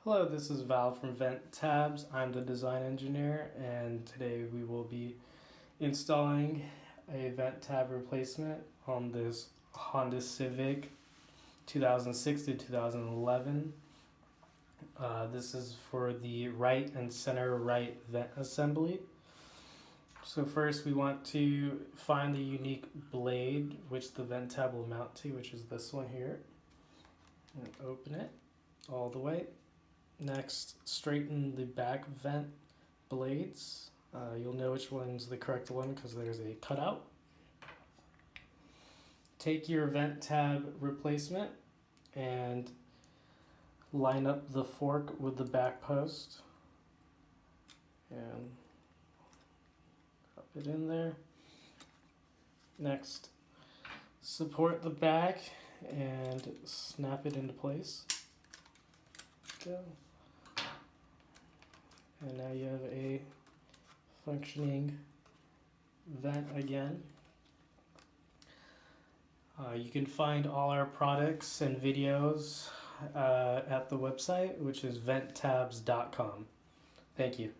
Hello, this is Val from Venttab. I'm the design engineer, and today we will be installing a vent tab replacement on this Honda Civic 2006 to 2011. This is for the right and center right vent assembly. So first we want to find the unique blade which the vent tab will mount to, which is this one here, and open it all the way. Next, straighten the back vent blades. You'll know which one's the correct one because there's a cutout. Take your vent tab replacement and line up the fork with the back post and drop it in there. Next, support the back and snap it into place. Go. And now you have a functioning vent again. You can find all our products and videos at the website, which is venttabs.com. Thank you.